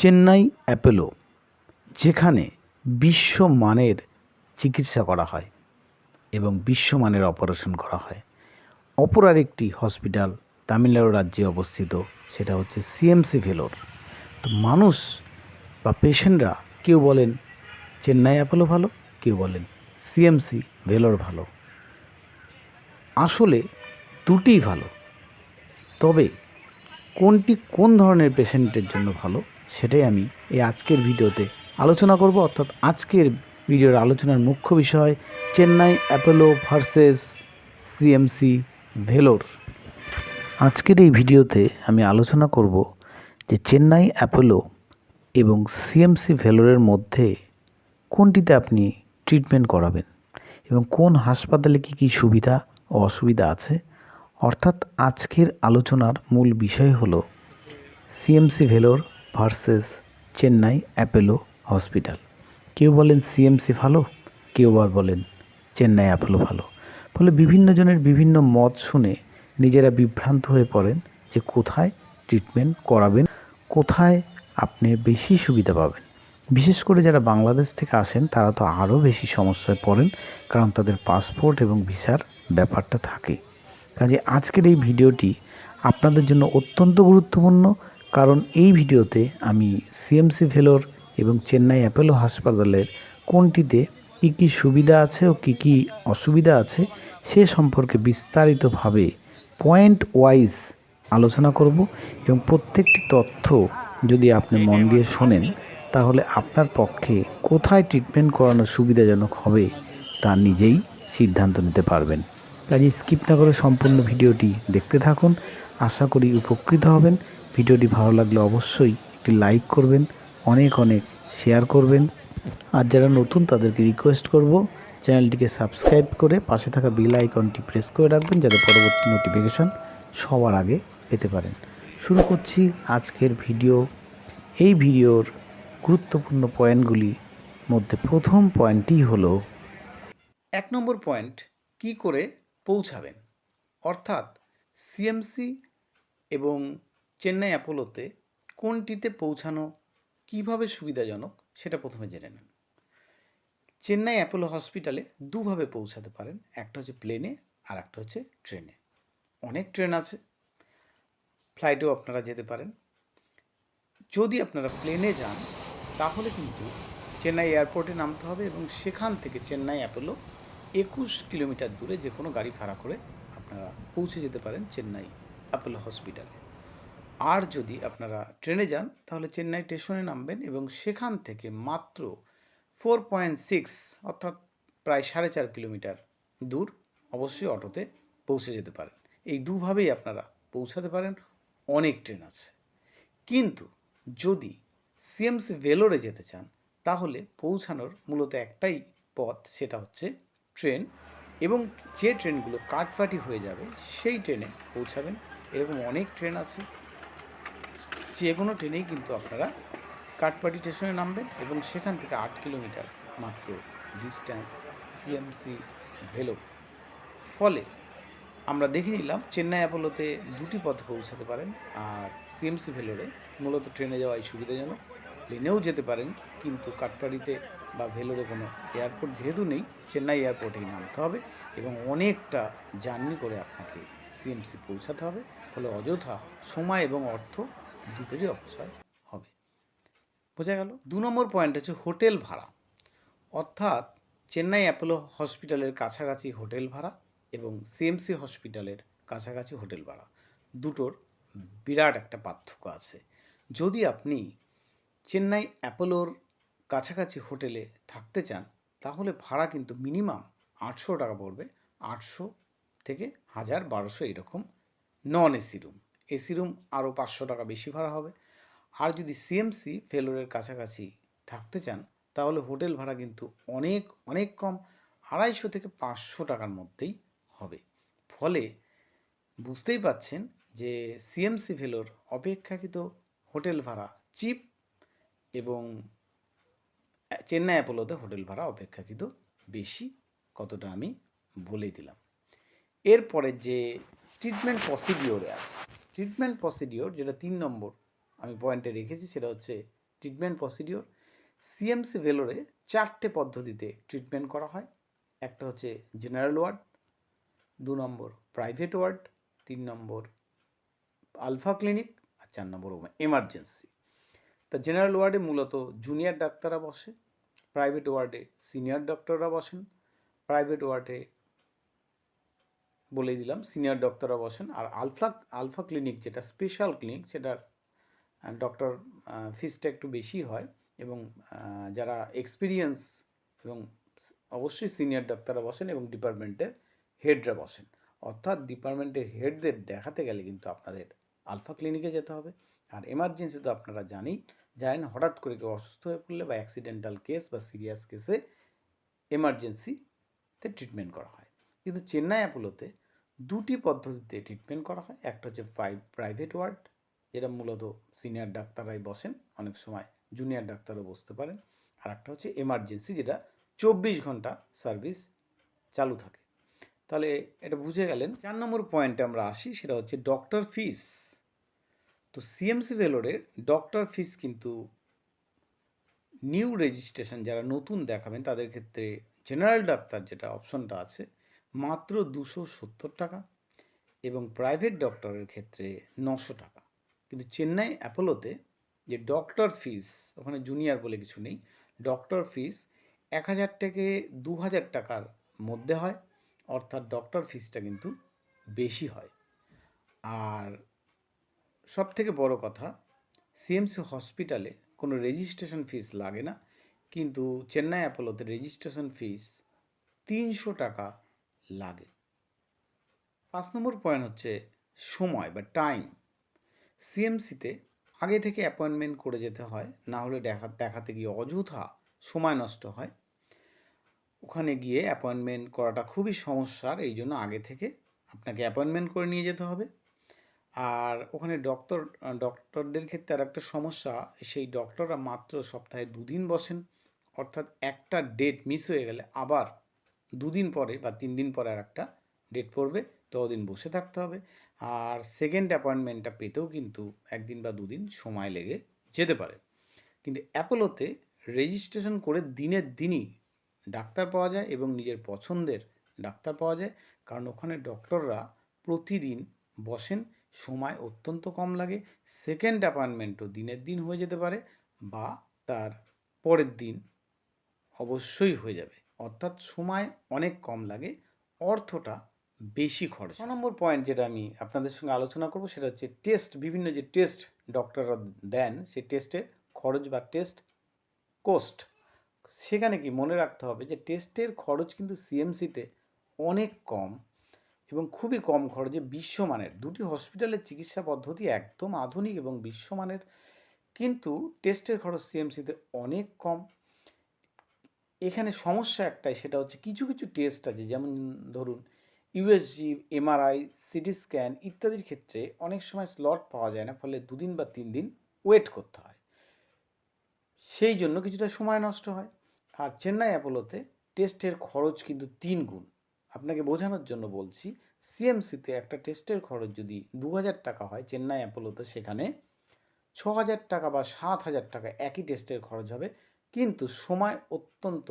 Chennai Apollo, যেখানে বিশ্বমানের চিকিৎসা করা হয় এবং বিশ্বমানের অপারেশন করা হয়। অপর আরেকটি হসপিটাল তামিলনাড়ু রাজ্যে অবস্থিত, সেটা হচ্ছে সিএমসি ভেলোর। তো মানুষ বা পেশেন্টরা কেউ বলেন চেন্নাই অ্যাপোলো ভালো, কেউ বলেন সিএমসি ভেলোর ভালো। আসলে দুটিই ভালো, তবে কোনটি কোন ধরনের পেশেন্টের জন্য ভালো সেটাই আমি এই আজকের ভিডিওতে আলোচনা করব। অর্থাৎ আজকের ভিডিওর আলোচনার মুখ্য বিষয় Chennai Apollo versus CMC Vellore. আজকের এই ভিডিওতে আমি আলোচনা করব যে চেন্নাই অ্যাপোলো এবং সিএমসি ভেলোরের মধ্যে কোনটিতে আপনি ট্রিটমেন্ট করাবেন এবং কোন হাসপাতালে কী কী সুবিধা ও অসুবিধা আছে। অর্থাৎ আজকের আলোচনার মূল বিষয় হলো CMC Vellore versus Chennai Apollo hospital. কেউ বলেন সিএমসি ভালো, কেউ আবার বলেন চেন্নাই অ্যাপোলো ভালো। ফলে বিভিন্ন জনের বিভিন্ন মত শুনে নিজেরা বিভ্রান্ত হয়ে পড়েন যে কোথায় ট্রিটমেন্ট করাবেন, কোথায় আপনি বেশি সুবিধা পাবেন। বিশেষ করে যারা বাংলাদেশ থেকে আসেন তারা তো আরও বেশি সমস্যায় পড়েন, কারণ তাদের পাসপোর্ট এবং ভিসার ব্যাপারটা থাকে। কাজে আজকের এই ভিডিওটি আপনাদের জন্য অত্যন্ত গুরুত্বপূর্ণ, কারণ এই ভিডিওতে আমি সিএমসি ভেলোর এবং চেন্নাই অ্যাপোলো হাসপাতালের কোনটিতে কী কী সুবিধা আছে ও কী কী অসুবিধা আছে সে সম্পর্কে বিস্তারিতভাবে পয়েন্ট ওয়াইজ আলোচনা করব। এবং প্রত্যেকটি তথ্য যদি আপনি মন দিয়ে শোনেন তাহলে আপনার পক্ষে কোথায় ট্রিটমেন্ট করানো সুবিধাজনক হবে তা নিজেই সিদ্ধান্ত নিতে পারবেন। কাজে স্কিপ না করে সম্পূর্ণ ভিডিওটি দেখতে থাকুন। আশা করি উপকৃত হবেন। ভিডিওটি ভালো লাগলে অবশ্যই একটি লাইক করবেন, অনেক অনেক শেয়ার করবেন। আর যারা নতুন তাদেরকে রিকোয়েস্ট করব চ্যানেলটিকে সাবস্ক্রাইব করে পাশে থাকা বেল আইকনটি প্রেস করে রাখবেন, যাতে পরবর্তী নোটিফিকেশন সবার আগে পেতে পারেন। শুরু করছি আজকের ভিডিও। এই ভিডিওর গুরুত্বপূর্ণ পয়েন্টগুলির মধ্যে প্রথম পয়েন্টটি হলো 1 নম্বর পয়েন্ট, কি করে পৌঁছাবেন। অর্থাৎ সিএমসি এবং চেন্নাই অ্যাপোলোতে কোনটিতে পৌঁছানো কিভাবে সুবিধাজনক সেটা প্রথমে জেনে নেন। চেন্নাই অ্যাপোলো হসপিটালে দুভাবে পৌঁছাতে পারেন, একটা হচ্ছে প্লেনে আর একটা হচ্ছে ট্রেনে। অনেক ট্রেন আছে, ফ্লাইটেও আপনারা যেতে পারেন। যদি আপনারা প্লেনে যান তাহলে কিন্তু চেন্নাই এয়ারপোর্টে নামতে হবে এবং সেখান থেকে চেন্নাই অ্যাপোলো 21 কিলোমিটার দূরে যে কোনো গাড়ি ভাড়া করে আপনারা পৌঁছে যেতে পারেন চেন্নাই অ্যাপোলো হসপিটালে। আর যদি আপনারা ট্রেনে যান তাহলে চেন্নাই স্টেশনে নামবেন এবং সেখান থেকে মাত্র 4.6 অর্থাৎ প্রায় 4.5 কিলোমিটার দূর অবশ্যই অটোতে পৌঁছে যেতে পারেন। এই দুভাবেই আপনারা পৌঁছাতে পারেন। অনেক ট্রেন আছে, কিন্তু যদি সিএমসি ভেলোরে যেতে চান তাহলে পৌঁছানোর মূলত একটাই পথ, সেটা হচ্ছে ট্রেন। এবং যে ট্রেনগুলো কাটফাটি হয়ে যাবে সেই ট্রেনে পৌঁছাবেন। এরকম অনেক ট্রেন আছে, যে কোনো ট্রেনেই কিন্তু আপনারা কাটপাটি স্টেশনে নামবেন এবং সেখান থেকে 8 কিলোমিটার মাত্র ডিস্ট্যান্স সিএমসি ভেলোর। ফলে আমরা দেখে নিলাম চেন্নাই অ্যাপোলোতে দুটি পথে পৌঁছাতে পারেন, আর সিএমসি ভেলোরে মূলত ট্রেনে যাওয়াই সুবিধাজনক। প্লেনেও যেতে পারেন, কিন্তু কাটপাড়িতে বা ভেলোরে কোনো এয়ারপোর্ট যেহেতু নেই, চেন্নাই এয়ারপোর্টেই নামতে হবে এবং অনেকটা জার্নি করে আপনাকে সিএমসি পৌঁছাতে হবে। ফলে অযথা সময় এবং অর্থ দুটোরই অপচয় হবে। বোঝা গেল। 2 নম্বর পয়েন্ট হচ্ছে হোটেল ভাড়া। অর্থাৎ চেন্নাই অ্যাপোলো হসপিটালের কাছাকাছি হোটেল ভাড়া এবং সিএমসি হসপিটালের কাছাকাছি হোটেল ভাড়া, দুটোর বিরাট একটা পার্থক্য আছে। যদি আপনি চেন্নাই অ্যাপোলোর কাছাকাছি হোটেলে থাকতে চান তাহলে ভাড়া কিন্তু মিনিমাম 800 টাকা পড়বে। 800 থেকে 1000, 1200 এরকম non AC room. AC room আরও 500 টাকা বেশি ভাড়া হবে। আর যদি সিএমসি ভেলোরের কাছাকাছি থাকতে চান তাহলে হোটেল ভাড়া কিন্তু অনেক অনেক কম, 250 থেকে 500 টাকার মধ্যেই হবে। ফলে বুঝতেই পাচ্ছেন যে সিএমসি ভেলোর অপেক্ষাকৃত হোটেল ভাড়া চিপ এবং চেন্নাই অ্যাপোলোতে হোটেল ভাড়া অপেক্ষাকৃত বেশি। কতটা আমি বলে দিলাম। এরপরে যে ট্রিটমেন্ট প্রসিডিওরে আসে, ট্রিটমেন্ট প্রসিডিওর যেটা 3 নম্বর আমি পয়েন্টে রেখেছি, সেটা হচ্ছে ট্রিটমেন্ট প্রসিডিওর সিএমসি ভেলোরে 4টে পদ্ধতিতে ট্রিটমেন্ট করা হয়। একটা হচ্ছে জেনারেল ওয়ার্ড, 2 নম্বর প্রাইভেট ওয়ার্ড, 3 নম্বর আলফা ক্লিনিক, আর 4 নম্বর এমার্জেন্সি। তা জেনারেল ওয়ার্ডে মূলত জুনিয়র ডাক্তাররা বসে, প্রাইভেট ওয়ার্ডে সিনিয়র ডক্টররা বসেন, প্রাইভেট ওয়ার্ডে বলেই দিলাম সিনিয়র ডক্টররা বসেন, আর আলফা ক্লিনিক যেটা স্পেশাল ক্লিনিক সেটার ডক্টর ফিসটা একটু বেশি হয়, এবং যারা এক্সপিরিয়েন্স এবং অবশ্যই সিনিয়র ডাক্তাররা বসেন এবং ডিপার্টমেন্টের হেডরা বসেন। অর্থাৎ ডিপার্টমেন্টের হেডদের দেখাতে গেলে কিন্তু আপনাদের আলফা ক্লিনিকে যেতে হবে। আর এমার্জেন্সি তো আপনারা জানেন হঠাৎ করে কেউ অসুস্থ হয়ে পড়লে বা অ্যাক্সিডেন্টাল কেস বা সিরিয়াস কেসে এমার্জেন্সিতে ট্রিটমেন্ট করা হয়। কিন্তু চেন্নাই অ্যাপোলোতে 2টি পদ্ধতিতে ট্রিটমেন্ট করা হয়। একটা হচ্ছে প্রাইভেট ওয়ার্ড, যেটা মূলত সিনিয়র ডাক্তাররাই বসেন, অনেক সময় জুনিয়র ডাক্তারও বসতে পারেন। আর একটা হচ্ছে এমার্জেন্সি, যেটা 24 ঘন্টা সার্ভিস চালু থাকে। তাহলে এটা বুঝে গেলেন। 4 নম্বর পয়েন্টে আমরা আসি, সেটা হচ্ছে ডক্টর ফিস। তো সিএমসি ভেলোরের ডক্টর ফিস কিন্তু নিউ রেজিস্ট্রেশন যারা নতুন দেখাবেন তাদের ক্ষেত্রে জেনারেল ডাক্তার যেটা অপশনটা আছে মাত্র 270 টাকা, এবং প্রাইভেট ডক্টরের ক্ষেত্রে 900 টাকা। কিন্তু চেন্নাই অ্যাপোলোতে যে ডক্টর ফিস, ওখানে জুনিয়র বলে কিছু নেই, ডক্টর ফিস 1000 থেকে 2000 টাকার মধ্যে হয়, অর্থাৎ ডক্টর ফিসটা কিন্তু বেশি হয়। আর সব থেকে বড় কথা, সিএমসি হসপিটালে কোনো রেজিস্ট্রেশন ফিস লাগে না, কিন্তু চেন্নাই অ্যাপোলোতে রেজিস্ট্রেশন ফিস 300 টাকা লাগে। 5 নম্বর পয়েন্ট হচ্ছে সময় বা টাইম। সিএমসিতে আগে থেকে অ্যাপয়েন্টমেন্ট করে যেতে হয়, না হলে দেখাতে গিয়ে অযথা সময় নষ্ট হয়। ওখানে গিয়ে অ্যাপয়েন্টমেন্ট করাটা খুবই সমস্যার, এই জন্য আগে থেকে আপনাকে অ্যাপয়েন্টমেন্ট করে নিয়ে যেতে হবে। আর ওখানে ডক্টরদের ক্ষেত্রে আর একটা সমস্যা, সেই ডক্টররা মাত্র সপ্তাহে 2 দিন বসেন, অর্থাৎ একটা ডেট মিস হয়ে গেলে আবার 2 দিন পরে বা 3 দিন পরে আর একটা ডেট পড়বে, ততদিন বসে থাকতে হবে। আর সেকেন্ড অ্যাপয়েন্টমেন্টটা পেতেও কিন্তু 1 দিন বা 2 দিন সময় লেগে যেতে পারে। কিন্তু অ্যাপোলোতে রেজিস্ট্রেশন করে দিনের দিনই ডাক্তার পাওয়া যায় এবং নিজের পছন্দের ডাক্তার পাওয়া যায়, কারণ ওখানে ডক্টররা প্রতিদিন বসেন, সময় অত্যন্ত কম লাগে। সেকেন্ড অ্যাপয়েন্টমেন্টও দিনের দিন হয়ে যেতে পারে বা তার পরের দিন অবশ্যই হয়ে যাবে, অর্থাৎ সময় অনেক কম লাগে, অর্থটা বেশি খরচ। 6 নম্বর পয়েন্ট যেটা আমি আপনাদের সঙ্গে আলোচনা করব সেটা হচ্ছে টেস্ট। বিভিন্ন যে টেস্ট ডক্টররা দেন সেই টেস্টের খরচ বা টেস্ট কোস্ট। সেখানে কি মনে রাখতে হবে যে টেস্টের খরচ কিন্তু সিএমসিতে অনেক কম এবং খুবই কম খরচে বিশ্বমানের। 2টি হসপিটালের চিকিৎসা পদ্ধতি একদম আধুনিক এবং বিশ্বমানের, কিন্তু টেস্টের খরচ সিএমসিতে অনেক কম। এখানে সমস্যা একটাই, সেটা হচ্ছে কিছু কিছু টেস্ট আছে, যেমন ধরুন ইউএসজি, এমআরআই, সিটি স্ক্যান ইত্যাদির ক্ষেত্রে অনেক সময় স্লট পাওয়া যায় না, ফলে 2 দিন বা 3 দিন ওয়েট করতে হয়, সেই জন্য কিছুটা সময় নষ্ট হয়। আর চেন্নাই অ্যাপোলোতে টেস্টের খরচ কিন্তু 3 গুণ। আপনাকে বোঝানোর জন্য বলছি, সিএমসিতে একটা টেস্টের খরচ যদি 2000 টাকা হয়, চেন্নাই অ্যাপোলোতে সেখানে 6000 টাকা বা 7000 টাকা একই টেস্টের খরচ হবে, কিন্তু সময় অত্যন্ত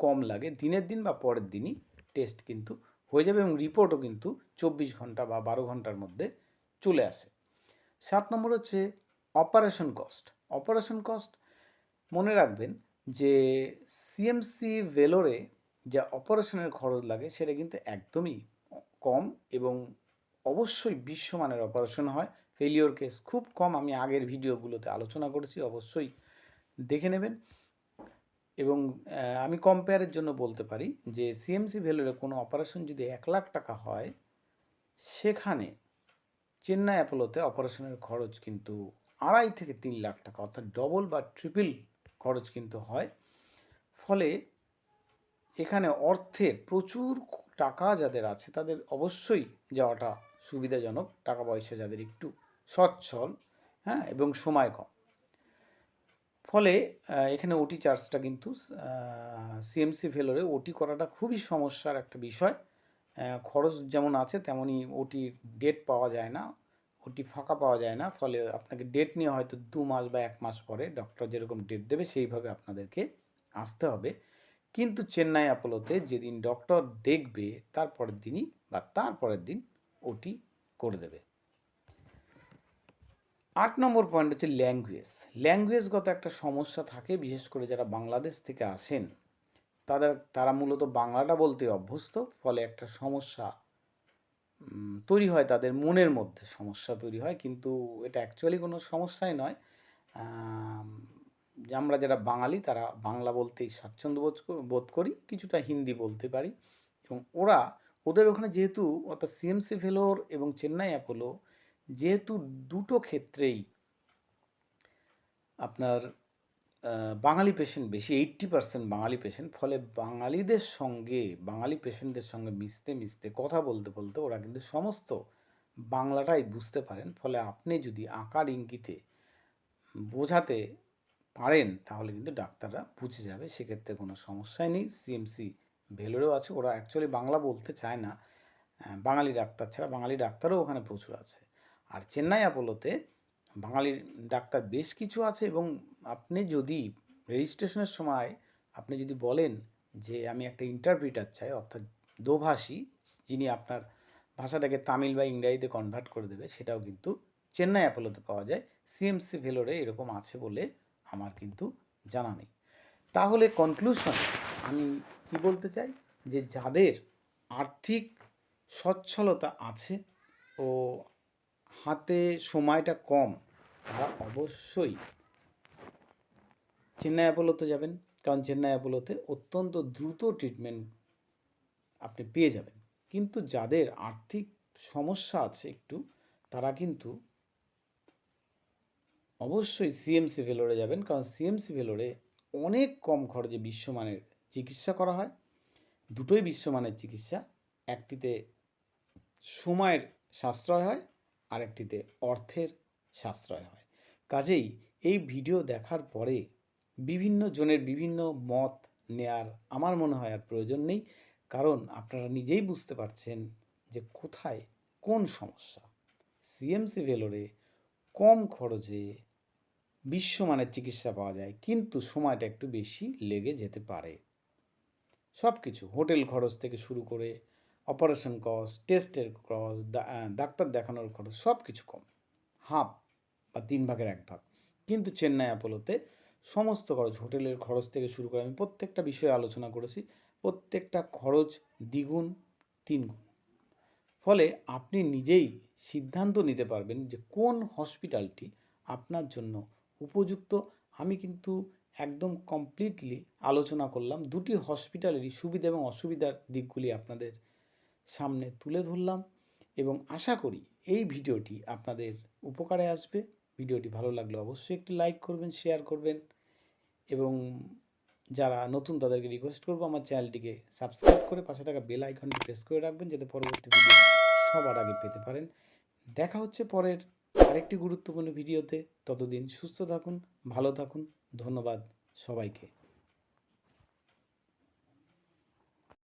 কম লাগে। দিনের দিন বা পরের দিনই টেস্ট কিন্তু হয়ে যাবে এবং রিপোর্টও কিন্তু 24 ঘন্টা বা 12 ঘন্টার মধ্যে চলে আসে। 7 নম্বর হচ্ছে অপারেশন কস্ট। অপারেশন কস্ট মনে রাখবেন যে সিএমসি ভেলোরে যা অপারেশনের খরচ লাগে সেটা কিন্তু একদমই কম এবং অবশ্যই বিশ্বমানের অপারেশন হয়। ফেলিওর কেস খুব কম, আমি আগের ভিডিওগুলোতে আলোচনা করেছি, অবশ্যই দেখে নেবেন। এবং আমি কম্পেয়ারের জন্য বলতে পারি যে সিএমসি ভেলোরে কোনো অপারেশন যদি 1 লাখ টাকা হয়, সেখানে চেন্নাই অ্যাপোলোতে অপারেশনের খরচ কিন্তু 2.5 থেকে 3 লাখ টাকা, অর্থাৎ ডবল বা ট্রিপল খরচ কিন্তু হয়। ফলে এখানে অর্থের প্রচুর টাকা যাদের আছে তাদের অবশ্যই যাওয়াটা সুবিধাজনক, টাকা পয়সা যাদের একটু সচ্ছল, হ্যাঁ, এবং সময় কম। ফলে এখানে ওটি চার্জটা কিন্তু সিএমসি ভেলোরে ওটি করাটা খুবই সমস্যার একটা বিষয়। খরচ যেমন আছে তেমনই ওটির ডেট পাওয়া যায় না, ওটি ফাঁকা পাওয়া যায় না, ফলে আপনাকে ডেট নিয়ে হয়তো 2 মাস বা 1 মাস পরে ডক্টর যেরকম ডেট দেবে সেইভাবে আপনাদেরকে আসতে হবে। কিন্তু চেন্নাই অ্যাপোলোতে যেদিন ডক্টর দেখবে তার পরের দিনই বা তার পরের দিন ওটি করে দেবে। 8 নম্বর পয়েন্ট হচ্ছে ল্যাঙ্গুয়েজ। ল্যাঙ্গুয়েজগত একটা সমস্যা থাকে, বিশেষ করে যারা বাংলাদেশ থেকে আসেন তারা মূলত বাংলাটা বলতে অভ্যস্ত, ফলে একটা সমস্যা তৈরি হয়, তাদের মনের মধ্যে সমস্যা তৈরি হয়, কিন্তু এটা অ্যাকচুয়ালি কোনো সমস্যাই নয়। যে আমরা যারা বাঙালি তারা বাংলা বলতেই স্বাচ্ছন্দ্য বোধ করি, কিছুটা হিন্দি বলতে পারি, এবং ওদের ওখানে যেহেতু অর্থাৎ সিএমসি ভেলোর এবং চেন্নাই অ্যাপোলো যেহেতু দুটো ক্ষেত্রেই আপনার বাঙালি পেশেন্ট বেশি, 80% বাঙালি পেশেন্ট, ফলে বাঙালি পেশেন্টদের সঙ্গে মিশতে মিশতে কথা বলতে বলতে ওরা কিন্তু সমস্ত বাংলাটাই বুঝতে পারেন। ফলে আপনি যদি আকার ইঙ্গিতে বোঝাতে পারেন তাহলে কিন্তু ডাক্তাররা বুঝে যাবে, সেক্ষেত্রে কোনো সমস্যাই নেই। সিএমসি ভেলোরেও আছে, ওরা অ্যাকচুয়ালি বাংলা বলতে চায় না, বাঙালি ডাক্তার ছাড়া বাঙালি ডাক্তারও ওখানে প্রচুর আছে। আর চেন্নাই অ্যাপোলোতে বাঙালি ডাক্তার বেশ কিছু আছে, এবং আপনি যদি রেজিস্ট্রেশনের সময় আপনি যদি বলেন যে আমি একটা ইন্টারপ্রিটার চাই, অর্থাৎ দোভাষী, যিনি আপনার ভাষাটাকে তামিল বা ইংরাজিতে কনভার্ট করে দেবে, সেটাও কিন্তু চেন্নাই অ্যাপোলোতে পাওয়া যায়। সিএমসি ভেলোরে এরকম আছে বলে আমার কিন্তু জানা নেই। তাহলে কনক্লুশন আমি কি বলতে চাই, যে যাদের আর্থিক সচ্ছলতা আছে ও হাতে সময়টা কম, তারা অবশ্যই চেন্নাই অ্যাপোলোতে যাবেন, কারণ চেন্নাই অ্যাপোলোতে অত্যন্ত দ্রুত ট্রিটমেন্ট আপনি পেয়ে যাবেন। কিন্তু যাদের আর্থিক সমস্যা আছে একটু, তারা কিন্তু অবশ্যই সিএমসি ভেলোরে যাবেন, কারণ সিএমসি ভেলোরে অনেক কম খরচে বিশ্বমানের চিকিৎসা করা হয়। দুটোই বিশ্বমানের চিকিৎসা, একটিতে সময়ের সাশ্রয় হয়, আরেকটিতে অর্থের সাশ্রয় হয়। কাজেই এই ভিডিও দেখার পরে বিভিন্ন জনের বিভিন্ন মত নেয়ার আমার মনে হয় আর প্রয়োজন নেই, কারণ আপনারা নিজেই বুঝতে পারছেন যে কোথায় কোন সমস্যা। সিএমসি ভেলোরে কম খরচে বিশ্বমানের চিকিৎসা পাওয়া যায়, কিন্তু সময়টা একটু বেশি লেগে যেতে পারে। সব কিছু, হোটেল খরচ থেকে শুরু করে অপারেশন কস্ট, টেস্টের খরচ, ডাক্তার দেখানোর খরচ, সব কিছু কম, হাফ বা 3/1 কিন্তু চেন্নাই অ্যাপোলোতে সমস্ত খরচ, হোটেলের খরচ থেকে শুরু করে, আমি প্রত্যেকটা বিষয়ে আলোচনা করেছি, প্রত্যেকটা খরচ দ্বিগুণ 3 গুণ। ফলে আপনি নিজেই সিদ্ধান্ত নিতে পারবেন যে কোন হসপিটালটি আপনার জন্য উপযুক্ত। আমি কিন্তু একদম কমপ্লিটলি আলোচনা করলাম, দুটি হসপিটালেরই সুবিধা এবং অসুবিধার দিকগুলি আপনাদের সামনে তুলে ধরলাম, এবং আশা করি এই ভিডিওটি আপনাদের উপকারে আসবে। ভিডিওটি ভালো লাগলে অবশ্যই একটি লাইক করবেন, শেয়ার করবেন, এবং যারা নতুন তাদেরকে রিকোয়েস্ট করবো আমার চ্যানেলটিকে সাবস্ক্রাইব করে পাশে থাকা বেল আইকনটি প্রেস করে রাখবেন, যাতে পরবর্তী ভিডিও সবার আগে পেতে পারেন। দেখা হচ্ছে পরের আরেকটি গুরুত্বপূর্ণ ভিডিওতে। ততদিন সুস্থ থাকুন, ভালো থাকুন। ধন্যবাদ সবাইকে।